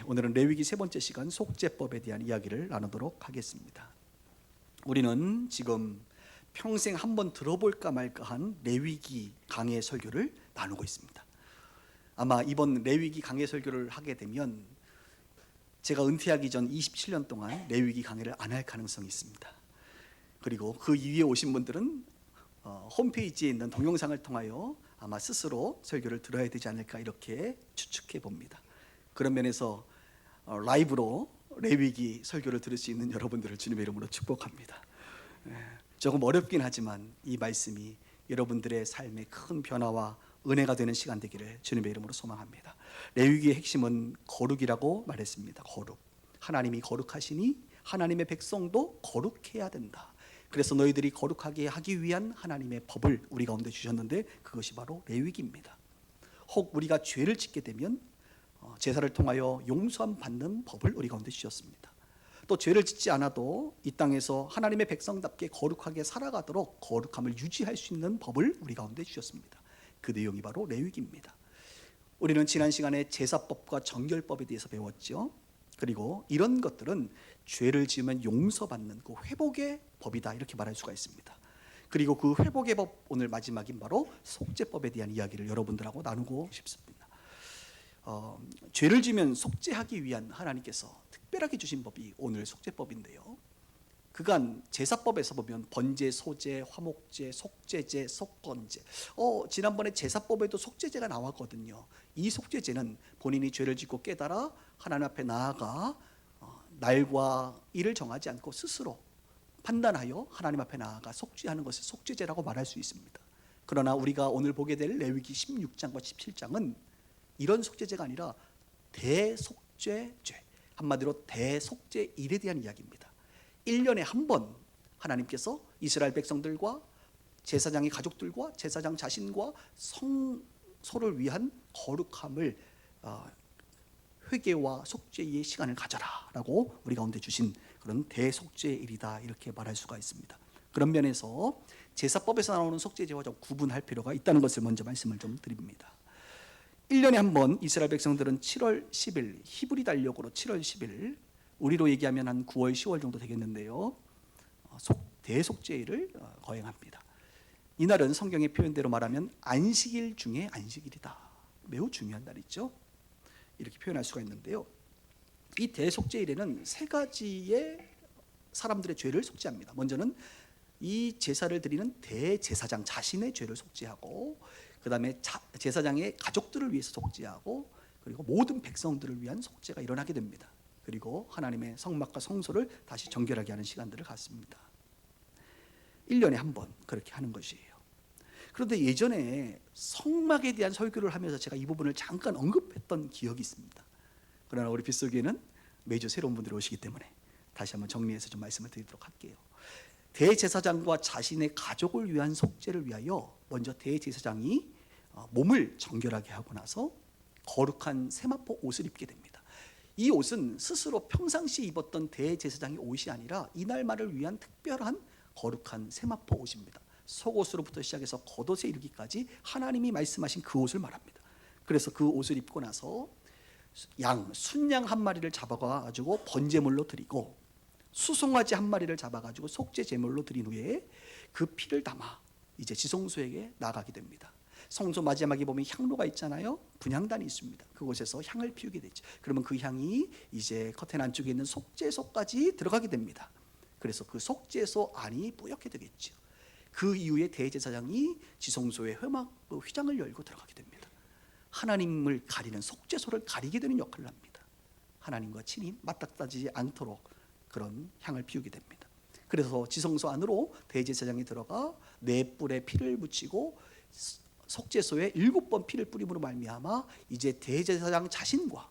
오늘은 레위기 세 번째 시간 속죄법에 대한 이야기를 나누도록 하겠습니다. 우리는 지금 평생 한번 들어볼까 말까한 레위기 강해 설교를 나누고 있습니다. 아마 이번 레위기 강해 설교를 하게 되면 제가 은퇴하기 전 27년 동안 레위기 강해를 안 할 가능성이 있습니다. 그리고 그 이후에 오신 분들은 홈페이지에 있는 동영상을 통하여 아마 스스로 설교를 들어야 되지 않을까 이렇게 추측해 봅니다. 그런 면에서 라이브로 레위기 설교를 들을 수 있는 여러분들을 주님의 이름으로 축복합니다. 조금 어렵긴 하지만 이 말씀이 여러분들의 삶에 큰 변화와 은혜가 되는 시간 되기를 주님의 이름으로 소망합니다. 레위기의 핵심은 거룩이라고 말했습니다. 거룩. 하나님이 거룩하시니 하나님의 백성도 거룩해야 된다. 그래서 너희들이 거룩하게 하기 위한 하나님의 법을 우리 가운데 주셨는데 그것이 바로 레위기입니다. 혹 우리가 죄를 짓게 되면 제사를 통하여 용서함 받는 법을 우리 가운데 주셨습니다. 또 죄를 짓지 않아도 이 땅에서 하나님의 백성답게 거룩하게 살아가도록 거룩함을 유지할 수 있는 법을 우리 가운데 주셨습니다. 그 내용이 바로 레위기입니다. 우리는 지난 시간에 제사법과 정결법에 대해서 배웠죠. 그리고 이런 것들은 죄를 지으면 용서받는 그 회복의 법이다 이렇게 말할 수가 있습니다. 그리고 그 회복의 법, 오늘 마지막인 바로 속죄법에 대한 이야기를 여러분들하고 나누고 싶습니다. 죄를 지면 속죄하기 위한 하나님께서 특별하게 주신 법이 오늘 속죄법인데요. 그간 제사법에서 보면 번제, 소제, 화목제, 속죄제, 속건제. 지난번에 제사법에도 속죄제가 나왔거든요. 이 속죄제는 본인이 죄를 짓고 깨달아 하나님 앞에 나아가 날과 일을 정하지 않고 스스로 판단하여 하나님 앞에 나아가 속죄하는 것을 속죄제라고 말할 수 있습니다. 그러나 우리가 오늘 보게 될 레위기 16장과 17장은 이런 속죄제가 아니라 대속죄죄, 한마디로 대속죄일에 대한 이야기입니다. 1년에 한 번 하나님께서 이스라엘 백성들과 제사장의 가족들과 제사장 자신과 성소를 위한 거룩함을 회개와 속죄의 시간을 가져라라고 우리 가운데 주신 그런 대속죄일이다 이렇게 말할 수가 있습니다. 그런 면에서 제사법에서 나오는 속죄제와 좀 구분할 필요가 있다는 것을 먼저 말씀을 좀 드립니다. 1년에 한 번 이스라엘 백성들은 7월 10일 히브리 달력으로 7월 10일 우리로 얘기하면 한 9월 10월 정도 되겠는데요, 대속죄일을 거행합니다. 이날은 성경의 표현대로 말하면 안식일 중에 안식일이다. 매우 중요한 날이죠. 이렇게 표현할 수가 있는데요, 이 대속죄일에는 세 가지의 사람들의 죄를 속죄합니다. 먼저는 이 제사를 드리는 대제사장 자신의 죄를 속죄하고, 그 다음에 제사장의 가족들을 위해서 속죄하고, 그리고 모든 백성들을 위한 속죄가 일어나게 됩니다. 그리고 하나님의 성막과 성소를 다시 정결하게 하는 시간들을 갖습니다. 1년에 한 번 그렇게 하는 것이에요. 그런데 예전에 성막에 대한 설교를 하면서 제가 이 부분을 잠깐 언급했던 기억이 있습니다. 그러나 우리 빗속에는 매주 새로운 분들이 오시기 때문에 다시 한번 정리해서 좀 말씀을 드리도록 할게요. 대제사장과 자신의 가족을 위한 속죄를 위하여 먼저 대제사장이 몸을 정결하게 하고 나서 거룩한 세마포 옷을 입게 됩니다. 이 옷은 스스로 평상시에 입었던 대제사장의 옷이 아니라 이날만을 위한 특별한 거룩한 세마포 옷입니다. 속옷으로부터 시작해서 겉옷에 이르기까지 하나님이 말씀하신 그 옷을 말합니다. 그래서 그 옷을 입고 나서 순양 한 마리를 잡아가지고 번제물로 드리고, 수송아지 한 마리를 잡아가지고 속죄 제물로 드린 후에 그 피를 담아 이제 지성소에게 나가게 됩니다. 성소 마지막에 보면 향로가 있잖아요. 분향단이 있습니다. 그곳에서 향을 피우게 되죠. 그러면 그 향이 이제 커튼 안쪽에 있는 속죄소까지 들어가게 됩니다. 그래서 그 속죄소 안이 뿌옇게 되겠죠. 그 이후에 대제사장이 지성소의 휘장을 열고 들어가게 됩니다. 하나님을 가리는 속죄소를 가리게 되는 역할을 합니다. 하나님과 친히 맞닥뜨리지 않도록 그런 향을 피우게 됩니다. 그래서 지성소 안으로 대제사장이 들어가 네 뿔에 피를 묻히고 속죄소에 7번 피를 뿌림으로 말미암아 이제 대제사장 자신과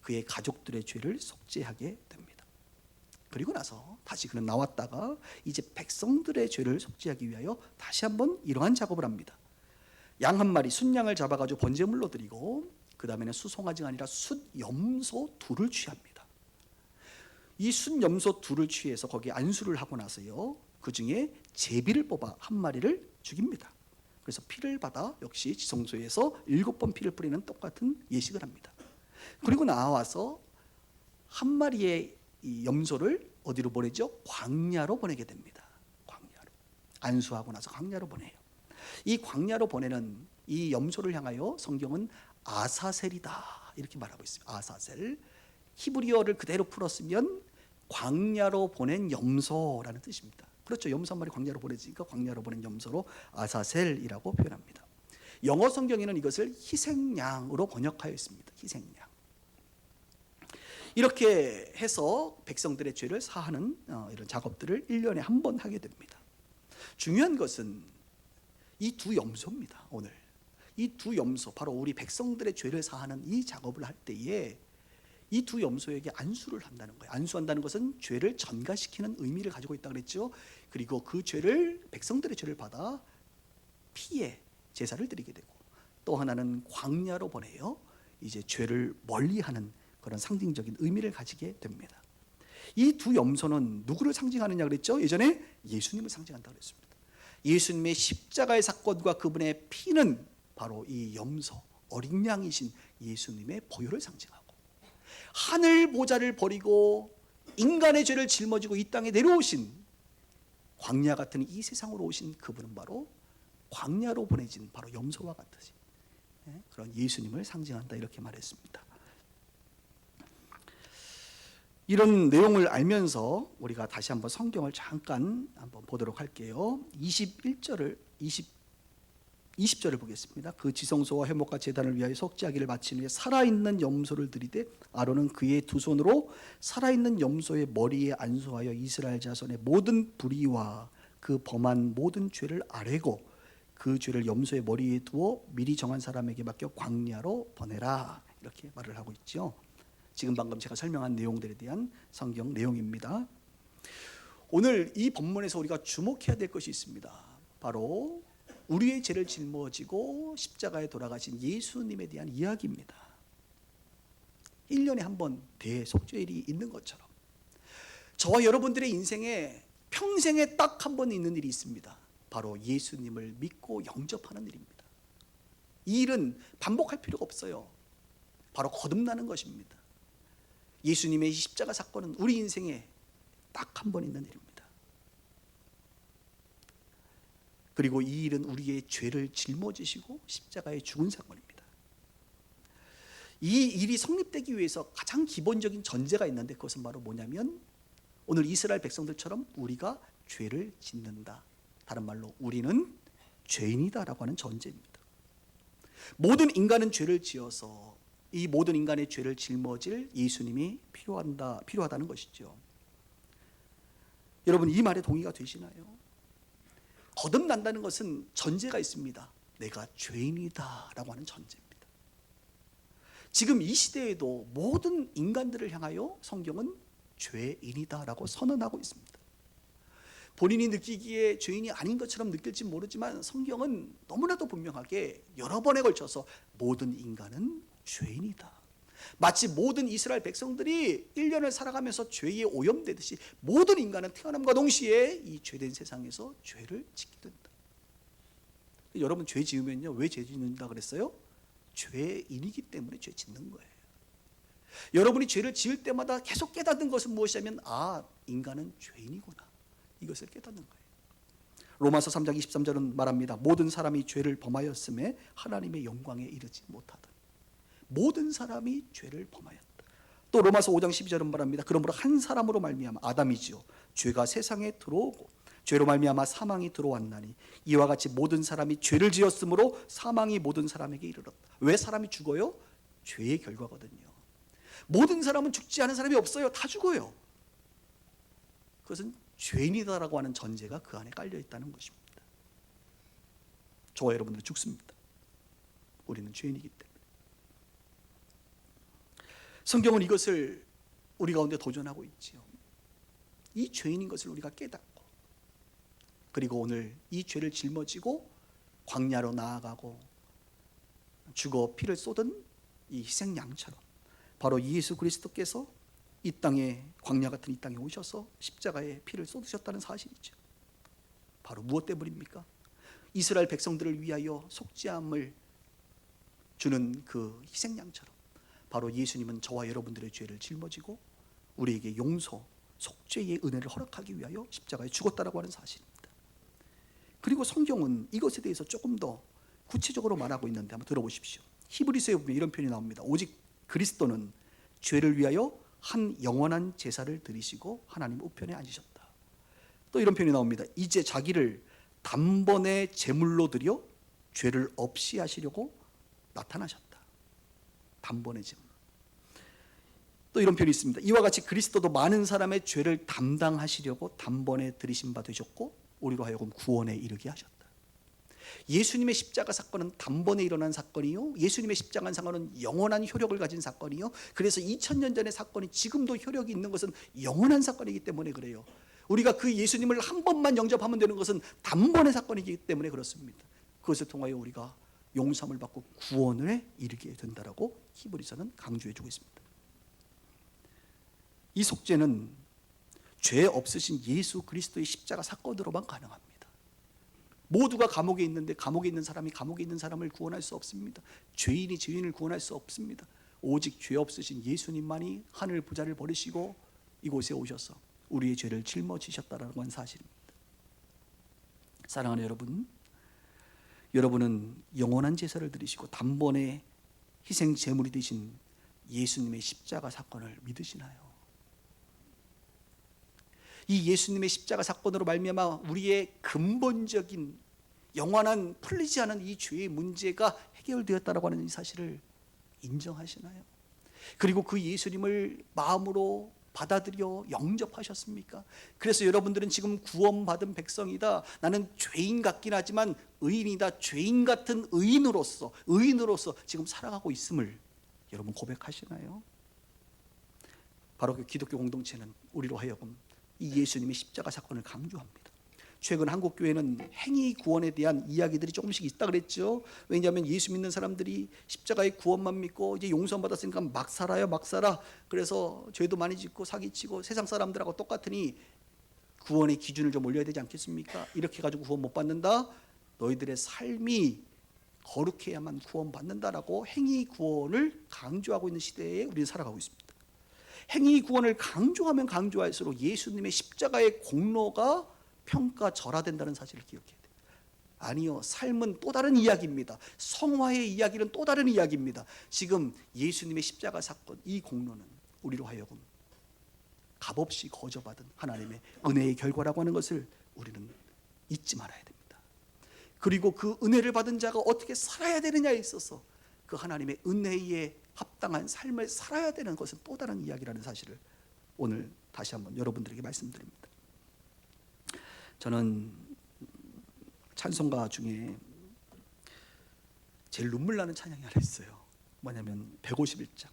그의 가족들의 죄를 속죄하게 됩니다. 그리고 나서 다시 그는 나왔다가 이제 백성들의 죄를 속죄하기 위하여 다시 한번 이러한 작업을 합니다. 양 한 마리 순양을 잡아가지고 번제물로 드리고, 그 다음에는 수송아지가 아니라 숫염소 둘을 취합니다. 이 숫염소 둘을 취해서 거기에 안수를 하고 나서요, 그 중에 제비를 뽑아 한 마리를 죽입니다. 그래서 피를 받아 역시 지성소에서 7번 피를 뿌리는 똑같은 예식을 합니다. 그리고 나와서 한 마리의 이 염소를 어디로 보내죠? 광야로 보내게 됩니다. 광야로. 안수하고 나서 광야로 보내요. 이 광야로 보내는 이 염소를 향하여 성경은 아사셀이다 이렇게 말하고 있습니다. 아사셀. 히브리어를 그대로 풀었으면 광야로 보낸 염소라는 뜻입니다. 그렇죠. 염소 한 마리 광야로 보내지니까 광야로 보낸 염소로 아사셀이라고 표현합니다. 영어 성경에는 이것을 희생양으로 번역하여 있습니다. 희생양. 이렇게 해서 백성들의 죄를 사하는 이런 작업들을 1년에 한 번 하게 됩니다. 중요한 것은 이 두 염소입니다. 오늘 이 두 염소, 바로 우리 백성들의 죄를 사하는 이 작업을 할 때에 이 두 염소에게 안수를 한다는 거예요. 안수한다는 것은 죄를 전가시키는 의미를 가지고 있다고 그랬죠. 그리고 그 죄를, 백성들의 죄를 받아 피에 제사를 드리게 되고, 또 하나는 광야로 보내요. 이제 죄를 멀리하는 그런 상징적인 의미를 가지게 됩니다. 이 두 염소는 누구를 상징하느냐 그랬죠? 예전에 예수님을 상징한다고 그랬습니다. 예수님의 십자가의 사건과 그분의 피는 바로 이 염소, 어린 양이신 예수님의 보혈을 상징하고, 하늘 보좌를 버리고 인간의 죄를 짊어지고 이 땅에 내려오신, 광야 같은 이 세상으로 오신 그분은 바로 광야로 보내진 바로 염소와 같으신 그런 예수님을 상징한다 이렇게 말했습니다. 이런 내용을 알면서 우리가 다시 한번 성경을 잠깐 한번 보도록 할게요. 20절을 보겠습니다. 그 지성소와 회목과 제단을 위하여 속죄하기를 마친 후에 살아있는 염소를 들이되 아론은 그의 두 손으로 살아있는 염소의 머리에 안수하여 이스라엘 자손의 모든 불의와 그 범한 모든 죄를 아뢰고 그 죄를 염소의 머리에 두어 미리 정한 사람에게 맡겨 광야로 보내라 이렇게 말을 하고 있죠. 지금 방금 제가 설명한 내용들에 대한 성경 내용입니다. 오늘 이 본문에서 우리가 주목해야 될 것이 있습니다. 바로 우리의 죄를 짊어지고 십자가에 돌아가신 예수님에 대한 이야기입니다. 1년에 한 번 대속죄일이 있는 것처럼 저와 여러분들의 인생에 평생에 딱 한 번 있는 일이 있습니다. 바로 예수님을 믿고 영접하는 일입니다. 이 일은 반복할 필요가 없어요. 바로 거듭나는 것입니다. 예수님의 십자가 사건은 우리 인생에 딱 한 번 있는 일입니다. 그리고 이 일은 우리의 죄를 짊어지시고 십자가에 죽은 사건입니다. 이 일이 성립되기 위해서 가장 기본적인 전제가 있는데, 그것은 바로 뭐냐면 오늘 이스라엘 백성들처럼 우리가 죄를 짓는다. 다른 말로 우리는 죄인이다라고 하는 전제입니다. 모든 인간은 죄를 지어서 이 모든 인간의 죄를 짊어질 예수님이 필요하다는 것이죠. 여러분, 이 말에 동의가 되시나요? 거듭난다는 것은 전제가 있습니다. 내가 죄인이다라고 하는 전제입니다. 지금 이 시대에도 모든 인간들을 향하여 성경은 죄인이다라고 선언하고 있습니다. 본인이 느끼기에 죄인이 아닌 것처럼 느낄지 모르지만 성경은 너무나도 분명하게 여러 번에 걸쳐서 모든 인간은 죄인이다. 마치 모든 이스라엘 백성들이 1년을 살아가면서 죄에 오염되듯이 모든 인간은 태어남과 동시에 이 죄된 세상에서 죄를 짓게 된다. 여러분, 죄 지으면요, 왜 죄 짓는다 그랬어요? 죄인이기 때문에 죄 짓는 거예요. 여러분이 죄를 지을 때마다 계속 깨닫는 것은 무엇이냐면, 아, 인간은 죄인이구나, 이것을 깨닫는 거예요. 로마서 3장 23절은 말합니다. 모든 사람이 죄를 범하였음에 하나님의 영광에 이르지 못하다. 모든 사람이 죄를 범하였다. 또 로마서 5장 12절은 말합니다. 그러므로 한 사람으로 말미암아, 아담이지요, 죄가 세상에 들어오고 죄로 말미암아 사망이 들어왔나니 이와 같이 모든 사람이 죄를 지었으므로 사망이 모든 사람에게 이르렀다. 왜 사람이 죽어요? 죄의 결과거든요. 모든 사람은 죽지 않은 사람이 없어요. 다 죽어요. 그것은 죄인이다라고 하는 전제가 그 안에 깔려 있다는 것입니다. 저와 여러분들은 죽습니다. 우리는 죄인이기 때문에. 성경은 이것을 우리 가운데 도전하고 있지요. 이 죄인인 것을 우리가 깨닫고, 그리고 오늘 이 죄를 짊어지고 광야로 나아가고 죽어 피를 쏟은 이 희생양처럼 바로 예수 그리스도께서 이 땅에, 광야 같은 이 땅에 오셔서 십자가에 피를 쏟으셨다는 사실이죠. 바로 무엇 때문입니까? 이스라엘 백성들을 위하여 속죄함을 주는 그 희생양처럼 바로 예수님은 저와 여러분들의 죄를 짊어지고 우리에게 용서, 속죄의 은혜를 허락하기 위하여 십자가에 죽었다라고 하는 사실입니다. 그리고 성경은 이것에 대해서 조금 더 구체적으로 말하고 있는데 한번 들어보십시오. 히브리서에 보면 이런 표현이 나옵니다. 오직 그리스도는 죄를 위하여 한 영원한 제사를 드리시고 하나님 우편에 앉으셨다. 또 이런 표현이 나옵니다. 이제 자기를 단번에 제물로 드려 죄를 없이 하시려고 나타나셨다. 단번에 제물. 또 이런 표현이 있습니다. 이와 같이 그리스도도 많은 사람의 죄를 담당하시려고 단번에 들이신 바 되셨고 우리로 하여금 구원에 이르게 하셨다. 예수님의 십자가 사건은 단번에 일어난 사건이요, 예수님의 십자가 사건은 영원한 효력을 가진 사건이요, 그래서 2000년 전의 사건이 지금도 효력이 있는 것은 영원한 사건이기 때문에 그래요. 우리가 그 예수님을 한 번만 영접하면 되는 것은 단번의 사건이기 때문에 그렇습니다. 그것을 통하여 우리가 용서함을 받고 구원에 이르게 된다라고 히브리서는 강조해 주고 있습니다. 이 속죄는 죄 없으신 예수 그리스도의 십자가 사건으로만 가능합니다. 모두가 감옥에 있는데 감옥에 있는 사람이 감옥에 있는 사람을 구원할 수 없습니다. 죄인이 죄인을 구원할 수 없습니다. 오직 죄 없으신 예수님만이 하늘 부자를 버리시고 이곳에 오셔서 우리의 죄를 짊어지셨다라는 건 사실입니다. 사랑하는 여러분, 여러분은 영원한 제사를 드리시고 단번에 희생 제물이 되신 예수님의 십자가 사건을 믿으시나요? 이 예수님의 십자가 사건으로 말미암아 우리의 근본적인 영원한 풀리지 않은 이 죄의 문제가 해결되었다라고 하는 이 사실을 인정하시나요? 그리고 그 예수님을 마음으로 받아들여 영접하셨습니까? 그래서 여러분들은 지금 구원받은 백성이다, 나는 죄인 같긴 하지만 의인이다, 죄인 같은 의인으로서 지금 살아가고 있음을 여러분 고백하시나요? 바로 그 기독교 공동체는 우리로 하여금 이 예수님의 십자가 사건을 강조합니다. 최근 한국 교회는 행위 구원에 대한 이야기들이 조금씩 있다 그랬죠. 왜냐하면 예수 믿는 사람들이 십자가의 구원만 믿고 이제 용서 받았으니까 막 살아요, 막 살아. 그래서 죄도 많이 짓고 사기치고 세상 사람들하고 똑같으니 구원의 기준을 좀 올려야 되지 않겠습니까? 이렇게 가지고 구원 못 받는다. 너희들의 삶이 거룩해야만 구원 받는다라고 행위 구원을 강조하고 있는 시대에 우리는 살아가고 있습니다. 행위 구원을 강조하면 강조할수록 예수님의 십자가의 공로가 평가절하된다는 사실을 기억해야 돼요. 아니요, 삶은 또 다른 이야기입니다. 성화의 이야기는 또 다른 이야기입니다. 지금 예수님의 십자가 사건, 이 공로는 우리로 하여금 값없이 거저받은 하나님의 은혜의 결과라고 하는 것을 우리는 잊지 말아야 됩니다. 그리고 그 은혜를 받은 자가 어떻게 살아야 되느냐에 있어서 그 하나님의 은혜에 합당한 삶을 살아야 되는 것은 또 다른 이야기라는 사실을 오늘 다시 한번 여러분들에게 말씀드립니다. 저는 찬송가 중에 제일 눈물 나는 찬양이 하나 있어요. 뭐냐면 151장.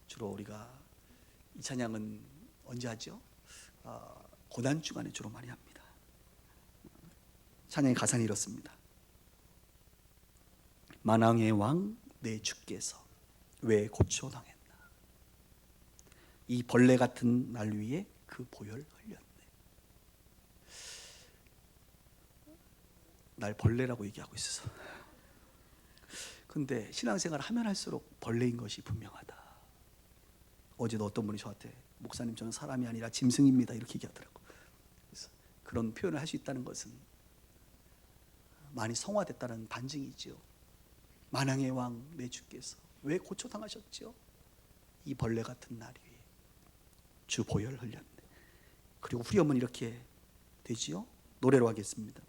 주로 우리가 이 찬양은 언제 하죠? 고난 주간에 주로 많이 합니다. 찬양의 가사는 이렇습니다. 만왕의 왕 내 주께서 왜 고초당했나, 이 벌레 같은 날 위에 그 보혈 흘렸네. 날 벌레라고 얘기하고 있어서. 근데 신앙생활을 하면 할수록 벌레인 것이 분명하다. 어제도 어떤 분이 저한테 목사님 저는 사람이 아니라 짐승입니다 이렇게 얘기하더라고요. 그래서 그런 표현을 할 수 있다는 것은 많이 성화됐다는 반증이지요. 만왕의 왕 내 주께서 왜 고초당하셨죠? 이 벌레 같은 날 위에 주 보혈 흘렸네. 그리고 후렴은 이렇게 되지요. 노래로 하겠습니다.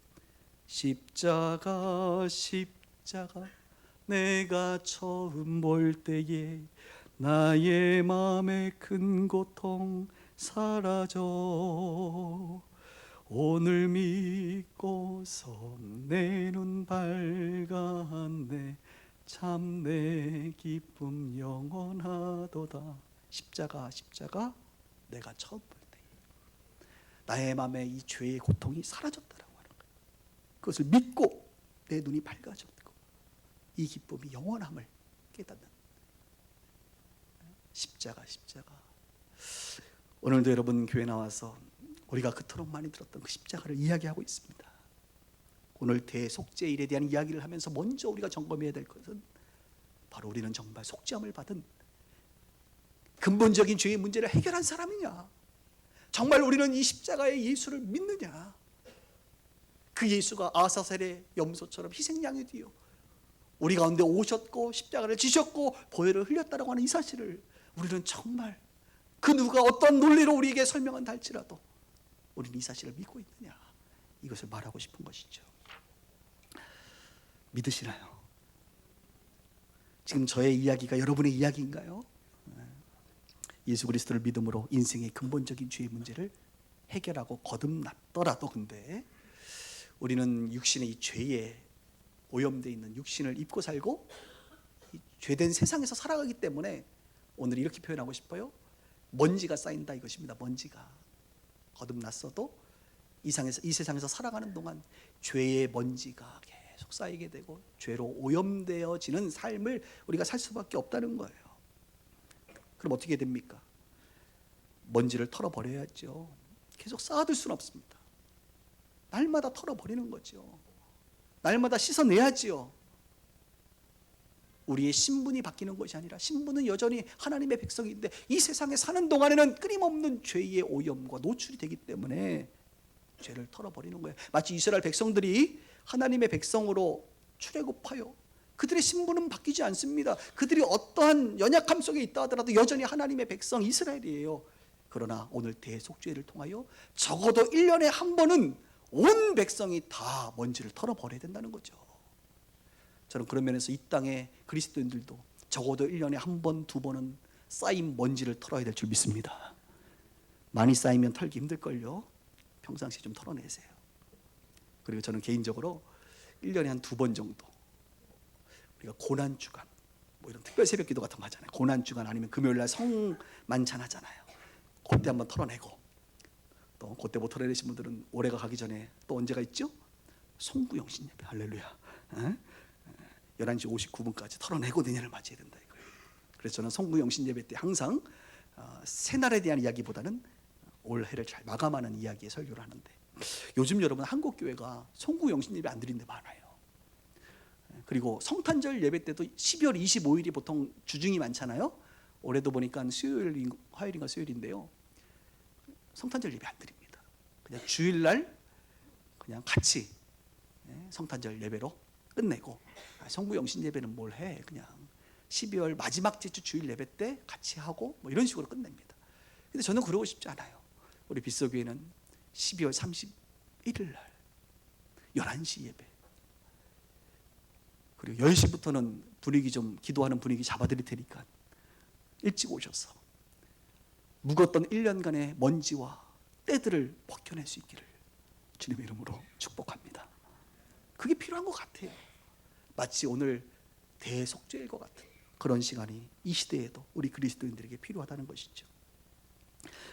십자가 십자가 내가 처음 볼 때에 나의 마음의 큰 고통 사라져. 오늘 믿고서 내 눈 밝았네. 참 내 기쁨 영원하도다. 십자가 십자가 내가 처음 볼 때 나의 마음에 이 죄의 고통이 사라졌다라고 하는 거예요. 그것을 믿고 내 눈이 밝아졌고 이 기쁨이 영원함을 깨닫는 십자가 십자가. 오늘도 여러분 교회 나와서 우리가 그토록 많이 들었던 그 십자가를 이야기하고 있습니다. 오늘 대속죄일에 대한 이야기를 하면서 먼저 우리가 점검해야 될 것은 바로 우리는 정말 속죄함을 받은 근본적인 죄의 문제를 해결한 사람이냐? 정말 우리는 이 십자가의 예수를 믿느냐? 그 예수가 아사셀의 염소처럼 희생양이 되어 우리 가운데 오셨고 십자가를 지셨고 보혈을 흘렸다라고 하는 이 사실을 우리는 정말 그 누가 어떤 논리로 우리에게 설명한다 할지라도 우리는 이 사실을 믿고 있느냐? 이것을 말하고 싶은 것이죠. 믿으시나요? 지금 저의 이야기가 여러분의 이야기인가요? 예수 그리스도를 믿음으로 인생의 근본적인 죄의 문제를 해결하고 거듭났더라도 근데 우리는 육신의 이 죄에 오염되어 있는 육신을 입고 살고 이 죄된 세상에서 살아가기 때문에 오늘 이렇게 표현하고 싶어요. 먼지가 쌓인다 이것입니다. 먼지가 거듭났어도 이 세상에서 살아가는 동안 죄의 먼지가 계속 쌓이게 되고 죄로 오염되어지는 삶을 우리가 살 수밖에 없다는 거예요. 그럼 어떻게 됩니까? 먼지를 털어버려야죠. 계속 쌓아둘 수는 없습니다. 날마다 털어버리는 거죠. 날마다 씻어내야지요. 우리의 신분이 바뀌는 것이 아니라 신분은 여전히 하나님의 백성인데 이 세상에 사는 동안에는 끊임없는 죄의 오염과 노출이 되기 때문에 죄를 털어버리는 거예요. 마치 이스라엘 백성들이 하나님의 백성으로 출애굽하여 그들의 신분은 바뀌지 않습니다. 그들이 어떠한 연약함 속에 있다 하더라도 여전히 하나님의 백성 이스라엘이에요. 그러나 오늘 대속죄를 통하여 적어도 1년에 한 번은 온 백성이 다 먼지를 털어버려야 된다는 거죠. 저는 그런 면에서 이 땅의 그리스도인들도 적어도 1년에 한 번, 두 번은 쌓인 먼지를 털어야 될 줄 믿습니다. 많이 쌓이면 털기 힘들걸요. 평상시에 좀 털어내세요. 그리고 저는 개인적으로 1년에 한 두 번 정도 우리가 고난주간 뭐 이런 특별 새벽 기도 같은 거 하잖아요. 고난주간 아니면 금요일날 성만찬 하잖아요. 그때 한번 털어내고 또 그때 못 털어내신 분들은 올해가 가기 전에 또 언제가 있죠? 송구영신 예배 할렐루야 11시 59분까지 털어내고 내년을 맞이해야 된다 이거예요. 그래서 저는 송구영신 예배 때 항상 새날에 대한 이야기보다는 올해를 잘 마감하는 이야기에 설교를 하는데 요즘 여러분 한국교회가 송구영신 예배 안 드리는 데 많아요. 그리고 성탄절 예배 때도 12월 25일이 보통 주중이 많잖아요. 올해도 보니까 화요일인가 수요일인데요. 성탄절 예배 안 드립니다. 그냥 주일날 그냥 같이 성탄절 예배로 끝내고 성구영신 예배는 뭘 해? 그냥 12월 마지막 주 주일 예배 때 같이 하고 뭐 이런 식으로 끝냅니다. 근데 저는 그러고 싶지 않아요. 우리 빗소교회는 12월 31일 날 11시 예배 그리고 10시부터는 분위기 좀 기도하는 분위기 잡아드릴 테니까 일찍 오셔서 묵었던 1년간의 먼지와 때들을 벗겨낼 수 있기를 주님의 이름으로 축복합니다. 그게 필요한 것 같아요. 마치 오늘 대속죄일 것 같은 그런 시간이 이 시대에도 우리 그리스도인들에게 필요하다는 것이죠.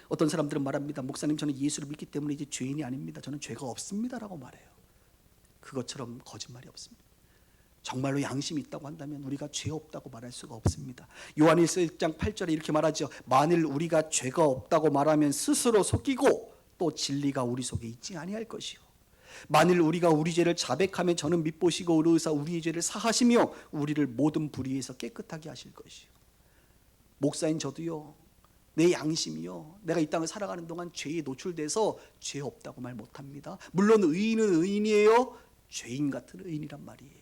어떤 사람들은 말합니다. 목사님 저는 예수를 믿기 때문에 이제 죄인이 아닙니다. 저는 죄가 없습니다라고 말해요. 그것처럼 거짓말이 없습니다. 정말로 양심이 있다고 한다면 우리가 죄 없다고 말할 수가 없습니다. 요한일서 1장 8절에 이렇게 말하죠. 만일 우리가 죄가 없다고 말하면 스스로 속이고 또 진리가 우리 속에 있지 아니할 것이요. 만일 우리가 우리 죄를 자백하면 저는 밉보시고 의로우사 우리의 죄를 사하시며 우리를 모든 불의에서 깨끗하게 하실 것이요. 목사인 저도요. 내 양심이요. 내가 이 땅을 살아가는 동안 죄에 노출돼서 죄 없다고 말 못합니다. 물론 의인은 의인이에요. 죄인 같은 의인이란 말이에요.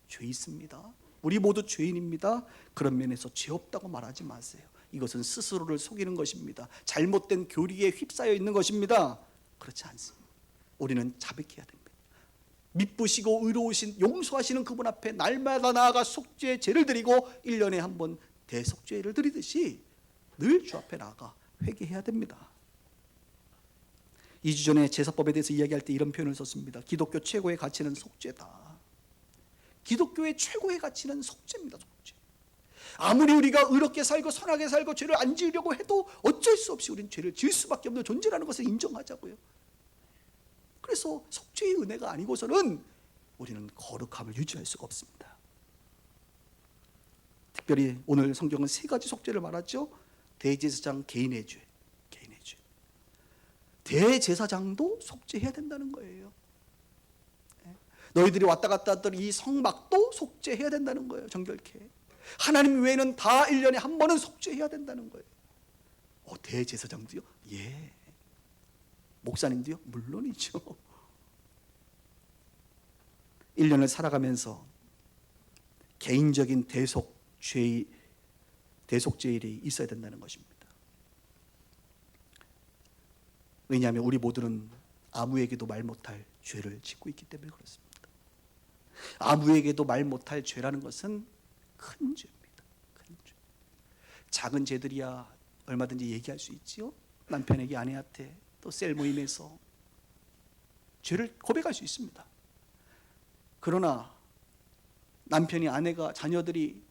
죄 있습니다. 우리 모두 죄인입니다. 그런 면에서 죄 없다고 말하지 마세요. 이것은 스스로를 속이는 것입니다. 잘못된 교리에 휩싸여 있는 것입니다. 그렇지 않습니다. 우리는 자백해야 됩니다. 밉으시고 의로우신 용서하시는 그분 앞에 날마다 나아가 속죄 제를 드리고 1년에 한 번 대속죄를 드리듯이 늘 주 앞에 나아가 회개해야 됩니다. 2주 전에 제사법에 대해서 이야기할 때 이런 표현을 썼습니다. 기독교 최고의 가치는 속죄다. 기독교의 최고의 가치는 속죄입니다. 속죄. 아무리 우리가 의롭게 살고 선하게 살고 죄를 안 지으려고 해도 어쩔 수 없이 우리는 죄를 지을 수밖에 없는 존재라는 것을 인정하자고요. 그래서 속죄의 은혜가 아니고서는 우리는 거룩함을 유지할 수가 없습니다. 특별히 오늘 성경은 세 가지 속죄를 말하죠. 대제사장 개인의 죄, 개인의 죄. 대제사장도 속죄해야 된다는 거예요. 너희들이 왔다 갔다 했던 이 성막도 속죄해야 된다는 거예요. 정결케. 하나님 외에는 다 1년에 한 번은 속죄해야 된다는 거예요. 대제사장도요? 예. 목사님도요? 물론이죠. 1년을 살아가면서 개인적인 대속죄일이 있어야 된다는 것입니다. 왜냐하면 우리 모두는 아무에게도 말 못할 죄를 짓고 있기 때문에 그렇습니다. 아무에게도 말 못할 죄라는 것은 큰 죄입니다. 큰 죄. 작은 죄들이야 얼마든지 얘기할 수 있지요. 남편에게 아내한테 또 셀 모임에서 죄를 고백할 수 있습니다. 그러나 남편이, 아내가, 자녀들이,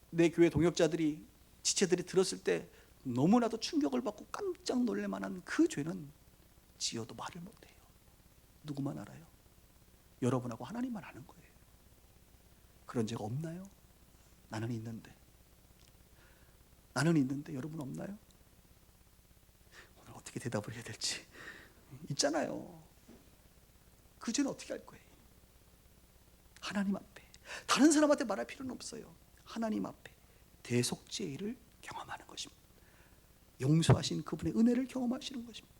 내 교회 동역자들이, 지체들이 들었을 때 너무나도 충격을 받고 깜짝 놀랄 만한 그 죄는 지어도 말을 못해요. 누구만 알아요? 여러분하고 하나님만 아는 거예요. 그런 죄가 없나요? 나는 있는데. 나는 있는데 여러분 없나요? 오늘 어떻게 대답을 해야 될지. 있잖아요. 그 죄는 어떻게 할 거예요? 하나님 앞에, 다른 사람한테 말할 필요는 없어요. 하나님 앞에 대속죄를 경험하는 것입니다. 용서하신 그분의 은혜를 경험하시는 것입니다.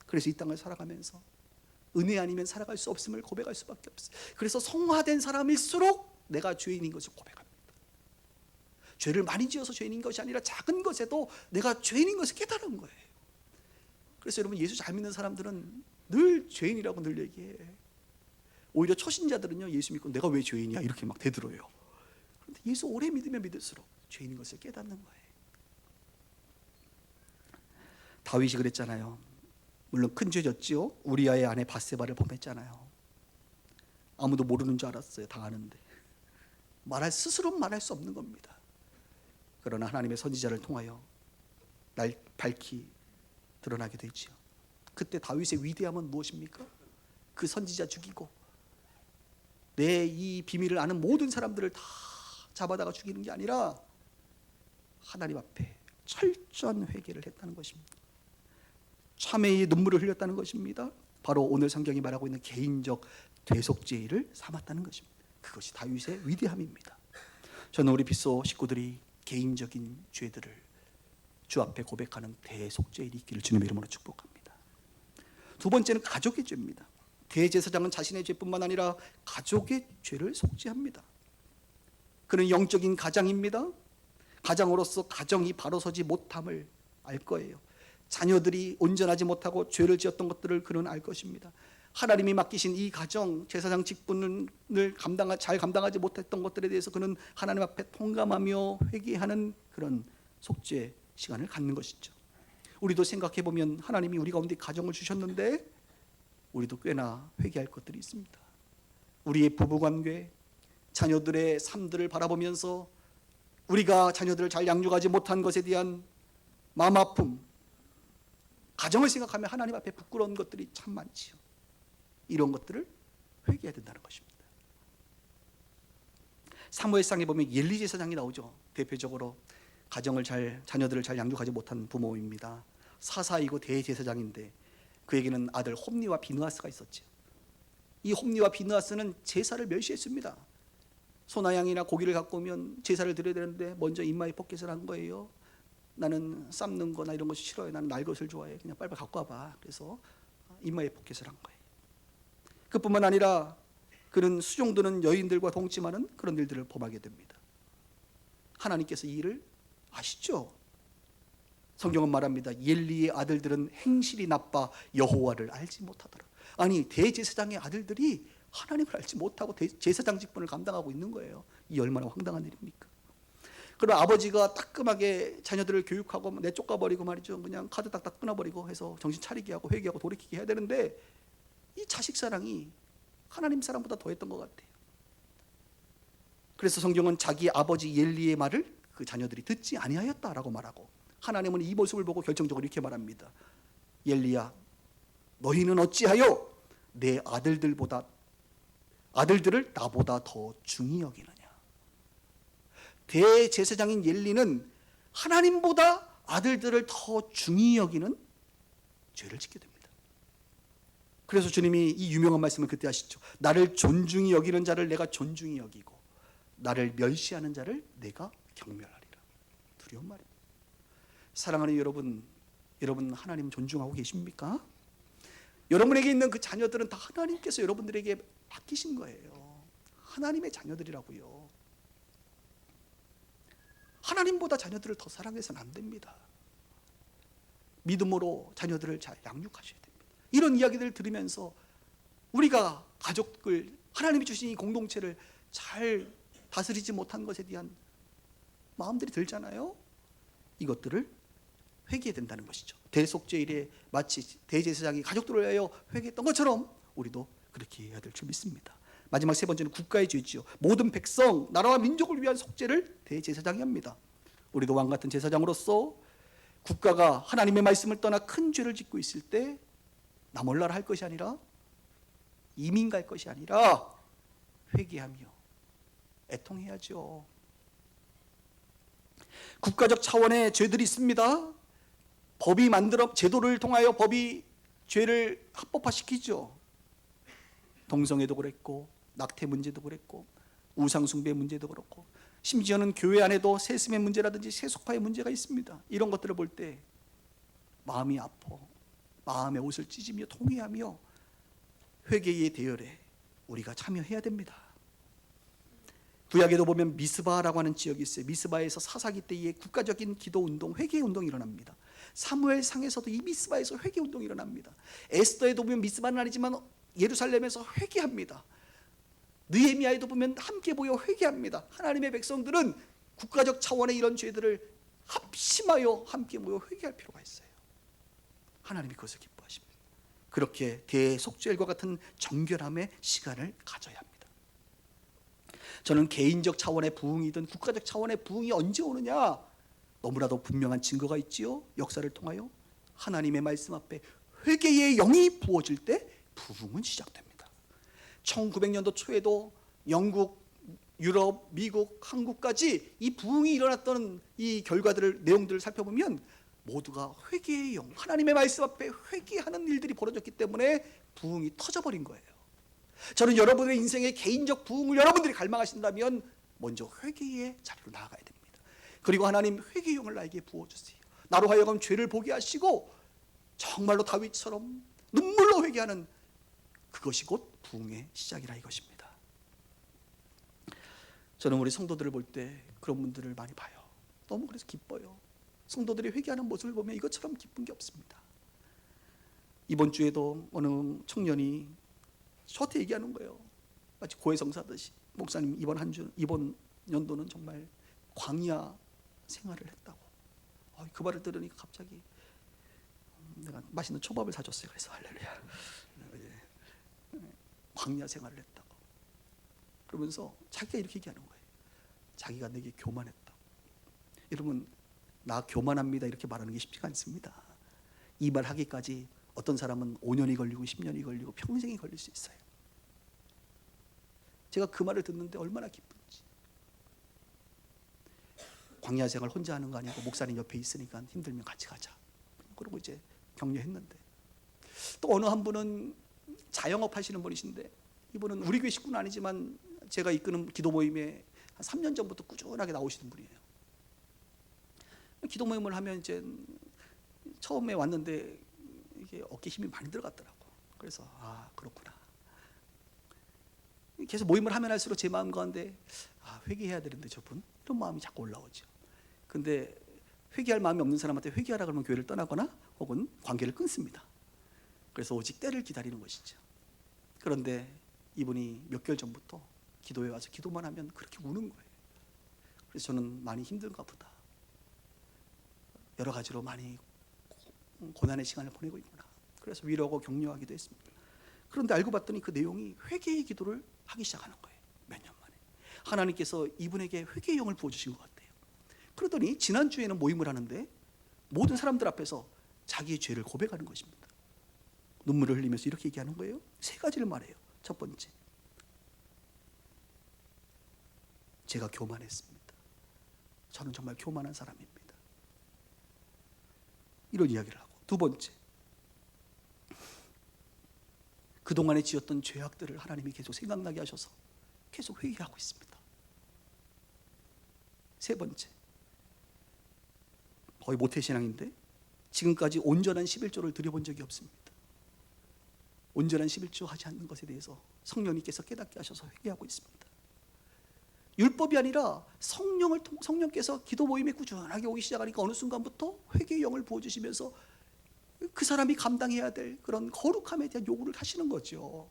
그래서 이 땅을 살아가면서 은혜 아니면 살아갈 수 없음을 고백할 수밖에 없어요. 그래서 성화된 사람일수록 내가 죄인인 것을 고백합니다. 죄를 많이 지어서 죄인인 것이 아니라 작은 것에도 내가 죄인인 것을 깨달은 거예요. 그래서 여러분, 예수 잘 믿는 사람들은 늘 죄인이라고 늘 얘기해. 오히려 초신자들은요, 예수 믿고 내가 왜 죄인이야 이렇게 막 대들어요. 그런데 예수 오래 믿으면 믿을수록 죄인인 것을 깨닫는 거예요. 다윗이 그랬잖아요. 물론 큰 죄졌지요. 우리아의 아내 밧세바를 범했잖아요. 아무도 모르는 줄 알았어요. 다 아는데 스스로는 말할 수 없는 겁니다. 그러나 하나님의 선지자를 통하여 날 밝히 드러나게 되지요. 그때 다윗의 위대함은 무엇입니까? 그 선지자 죽이고 내 이 비밀을 아는 모든 사람들을 다 잡아다가 죽이는 게 아니라 하나님 앞에 철저한 회개를 했다는 것입니다. 참회의 눈물을 흘렸다는 것입니다. 바로 오늘 성경이 말하고 있는 개인적 대속죄를 삼았다는 것입니다. 그것이 다윗의 위대함입니다. 저는 우리 빗소 식구들이 개인적인 죄들을 주 앞에 고백하는 대속죄일이 있기를 주님의 이름으로 축복합니다. 두 번째는 가족의 죄입니다. 대제사장은 자신의 죄뿐만 아니라 가족의 죄를 속죄합니다. 그는 영적인 가장입니다. 가장으로서 가정이 바로 서지 못함을 알 거예요. 자녀들이 온전하지 못하고 죄를 지었던 것들을 그는 알 것입니다. 하나님이 맡기신 이 가정, 제사장 직분을 잘 감당하지 못했던 것들에 대해서 그는 하나님 앞에 통감하며 회개하는 그런 속죄 시간을 갖는 것이죠. 우리도 생각해 보면 하나님이 우리 가운데 가정을 주셨는데 우리도 꽤나 회개할 것들이 있습니다. 우리의 부부관계, 자녀들의 삶들을 바라보면서 우리가 자녀들을 잘 양육하지 못한 것에 대한 마음 아픔, 가정을 생각하면 하나님 앞에 부끄러운 것들이 참 많지요. 이런 것들을 회개해야 된다는 것입니다. 사무엘상에 보면 엘리 제사장이 나오죠. 대표적으로 자녀들을 잘 양육하지 못한 부모입니다. 사사이고 대제사장인데 그에게는 아들 홈니와 비느하스가 있었죠. 이 홈니와 비느하스는 제사를 멸시했습니다. 소나 양이나 고기를 갖고 오면 제사를 드려야 되는데 먼저 입마에 포켓을 한 거예요. 나는 삶는 거나 이런 것이 싫어요. 나는 날 것을 좋아해. 그냥 빨리 갖고 와봐. 그래서 입마에 포켓을 한 거예요. 그뿐만 아니라 그는 수종드는 여인들과 동침하는 그런 일들을 범하게 됩니다. 하나님께서 이 일을 아시죠? 성경은 말합니다. 엘리의 아들들은 행실이 나빠 여호와를 알지 못하더라. 아니, 대제사장의 아들들이 하나님을 알지 못하고 제사장 직분을 감당하고 있는 거예요. 이 얼마나 황당한 일입니까? 그럼 아버지가 따끔하게 자녀들을 교육하고 내쫓아버리고 말이죠. 그냥 카드 딱딱 끊어버리고 해서 정신 차리게 하고 회개하고 돌이키게 해야 되는데 이 자식 사랑이 하나님 사랑보다 더했던 것 같아요. 그래서 성경은 자기 아버지 엘리의 말을 그 자녀들이 듣지 아니하였다라고 말하고 하나님은 이 모습을 보고 결정적으로 이렇게 말합니다. 엘리야, 너희는 어찌하여 내 아들들을 나보다 더 중히 여기느냐. 대제사장인 엘리는 하나님보다 아들들을 더 중히 여기는 죄를 짓게 됩니다. 그래서 주님이 이 유명한 말씀을 그때 하시죠. 나를 존중히 여기는 자를 내가 존중히 여기고 나를 멸시하는 자를 내가 경멸하리라. 두려운 말입니다. 사랑하는 여러분, 여러분 하나님 존중하고 계십니까? 여러분에게 있는 그 자녀들은 다 하나님께서 여러분들에게 맡기신 거예요. 하나님의 자녀들이라고요. 하나님보다 자녀들을 더 사랑해서는 안 됩니다. 믿음으로 자녀들을 잘 양육하셔야 됩니다. 이런 이야기들을 들으면서 우리가 가족을, 하나님이 주신 이 공동체를 잘 다스리지 못한 것에 대한 마음들이 들잖아요. 이것들을 회개해야 된다는 것이죠. 대속죄일에 마치 대제사장이 가족들을 위하여 회개했던 것처럼 우리도 그렇게 해야 될 줄 믿습니다. 마지막 세 번째는 국가의 죄지요. 모든 백성, 나라와 민족을 위한 속죄를 대제사장이 합니다. 우리도 왕 같은 제사장으로서 국가가 하나님의 말씀을 떠나 큰 죄를 짓고 있을 때 나 몰라라 할 것이 아니라, 이민 갈 것이 아니라 회개하며 애통해야죠. 국가적 차원의 죄들이 있습니다. 법이 제도를 통하여 법이 죄를 합법화시키죠. 동성애도 그랬고, 낙태 문제도 그랬고, 우상숭배 문제도 그렇고, 심지어는 교회 안에도 세습의 문제라든지 세속화의 문제가 있습니다. 이런 것들을 볼 때 마음이 아파, 마음의 옷을 찢으며 통회하며 회개의 대열에 우리가 참여해야 됩니다. 구약에도 보면 미스바라고 하는 지역이 있어요. 미스바에서 사사기 때에 국가적인 기도운동, 회개운동이 일어납니다. 사무엘상에서도 이 미스바에서 회개운동이 일어납니다. 에스더에도 보면 미스바는 아니지만 예루살렘에서 회개합니다. 느헤미야에도 보면 함께 모여 회개합니다. 하나님의 백성들은 국가적 차원의 이런 죄들을 합심하여 함께 모여 회개할 필요가 있어요. 하나님이 그것을 기뻐하십니다. 그렇게 대속죄일과 같은 정결함의 시간을 가져야 합니다. 저는 개인적 차원의 부흥이든 국가적 차원의 부흥이 언제 오느냐, 너무나도 분명한 증거가 있지요. 역사를 통하여 하나님의 말씀 앞에 회개의 영이 부어질 때 부흥은 시작됩니다. 1900년도 초에도 영국, 유럽, 미국, 한국까지 이 부흥이 일어났던 이 결과들을, 내용들을 살펴보면 모두가 회개의 영, 하나님의 말씀 앞에 회개하는 일들이 벌어졌기 때문에 부흥이 터져버린 거예요. 저는 여러분의 인생의 개인적 부흥을 여러분들이 갈망하신다면 먼저 회개의 자리로 나아가야 됩니다. 그리고 하나님, 회개의 영을 나에게 부어주세요. 나로 하여금 죄를 보게 하시고 정말로 다윗처럼 눈물로 회개하는 그것이 곧 부흥의 시작이라 이것입니다. 저는 우리 성도들을 볼 때 그런 분들을 많이 봐요. 너무 그래서 기뻐요. 성도들이 회개하는 모습을 보면 이것처럼 기쁜 게 없습니다. 이번 주에도 어느 청년이 저한테 얘기하는 거예요. 마치 고해성사듯이, 목사님 이번 연도는 정말 광야 생활을 했다고. 그 말을 들으니까 갑자기 내가 맛있는 초밥을 사줬어요. 그래서 할렐루야. 광야 생활을 했다고. 그러면서 자기가 이렇게 얘기하는 거예요. 자기가 내게 교만했다고. 여러분, 나 교만합니다 이렇게 말하는 게 쉽지가 않습니다. 이 말 하기까지 어떤 사람은 5년이 걸리고 10년이 걸리고 평생이 걸릴 수 있어요. 제가 그 말을 듣는데 얼마나 기쁜지. 광야 생활 혼자 하는 거 아니고 목사님 옆에 있으니까 힘들면 같이 가자. 그러고 이제 격려했는데, 또 어느 한 분은 자영업 하시는 분이신데, 이분은 우리 교회 식구는 아니지만 제가 이끄는 기도 모임에 한 3년 전부터 꾸준하게 나오시는 분이에요. 기도 모임을 하면 이제 처음에 왔는데 이게 어깨 힘이 많이 들어갔더라고. 그래서 그렇구나. 계속 모임을 하면 할수록 제 마음 가운데 회개해야 되는데 저분, 이런 마음이 자꾸 올라오죠. 근데 회개할 마음이 없는 사람한테 회개하라 그러면 교회를 떠나거나 혹은 관계를 끊습니다. 그래서 오직 때를 기다리는 것이죠. 그런데 이분이 몇 개월 전부터 기도에 와서 기도만 하면 그렇게 우는 거예요. 그래서 저는 많이 힘든가 보다, 여러 가지로 많이 고난의 시간을 보내고 있구나. 그래서 위로하고 격려하기도 했습니다. 그런데 알고 봤더니 그 내용이 회개의 기도를 하기 시작하는 거예요. 몇 년 만에 하나님께서 이분에게 회개의 영을 부어주신 것 같아요. 그러더니 지난주에는 모임을 하는데 모든 사람들 앞에서 자기의 죄를 고백하는 것입니다. 눈물을 흘리면서 이렇게 얘기하는 거예요. 세 가지를 말해요. 첫 번째, 제가 교만했습니다. 저는 정말 교만한 사람입니다. 이런 이야기를 하고, 두 번째, 그동안에 지었던 죄악들을 하나님이 계속 생각나게 하셔서 계속 회개하고 있습니다. 세 번째, 거의 모태신앙인데 지금까지 온전한 11조를 드려본 적이 없습니다. 온전한 11조 하지 않는 것에 대해서 성령님께서 깨닫게 하셔서 회개하고 있습니다. 율법이 아니라 성령께서 기도 모임에 꾸준하게 오기 시작하니까 어느 순간부터 회개의 영을 부어주시면서 그 사람이 감당해야 될 그런 거룩함에 대한 요구를 하시는 거죠.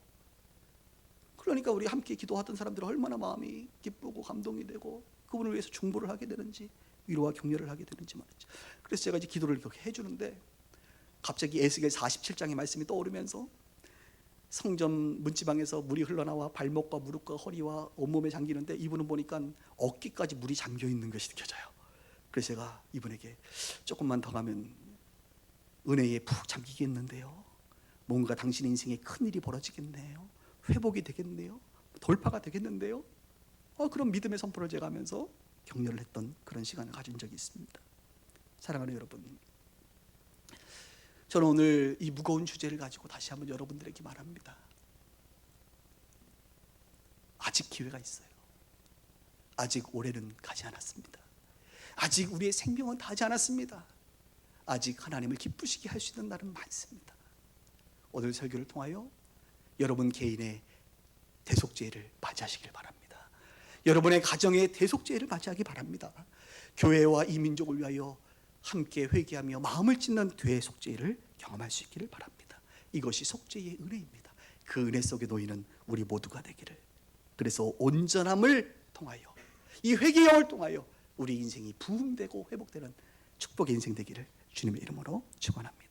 그러니까 우리 함께 기도하던 사람들은 얼마나 마음이 기쁘고 감동이 되고 그분을 위해서 중보를 하게 되는지, 위로와 격려를 하게 되는지 말이죠. 그래서 제가 이제 기도를 이렇게 해주는데 갑자기 에스겔 47장의 말씀이 떠오르면서 성전 문지방에서 물이 흘러나와 발목과 무릎과 허리와 온몸에 잠기는데 이분은 보니까 어깨까지 물이 잠겨 있는 것이 느껴져요. 그래서 제가 이분에게 조금만 더 가면 은혜에 푹 잠기겠는데요, 뭔가 당신의 인생에 큰일이 벌어지겠네요, 회복이 되겠네요, 돌파가 되겠는데요, 그런 믿음의 선포를 제가 하면서 격려를 했던 그런 시간을 가진 적이 있습니다. 사랑하는 여러분, 저는 오늘 이 무거운 주제를 가지고 다시 한번 여러분들에게 말합니다. 아직 기회가 있어요. 아직 올해는 가지 않았습니다. 아직 우리의 생명은 다하지 않았습니다. 아직 하나님을 기쁘시게 할 수 있는 날은 많습니다. 오늘 설교를 통하여 여러분 개인의 대속죄를 맞이하시길 바랍니다. 여러분의 가정의 대속죄를 맞이하기 바랍니다. 교회와 이 민족을 위하여 함께 회개하며 마음을 찢는 대속죄를 경험할 수 있기를 바랍니다. 이것이 속죄의 은혜입니다. 그 은혜 속에 놓이는 우리 모두가 되기를. 그래서 온전함을 통하여, 이 회개의 영을 통하여 우리 인생이 부흥되고 회복되는 축복의 인생 되기를 주님의 이름으로 축원합니다.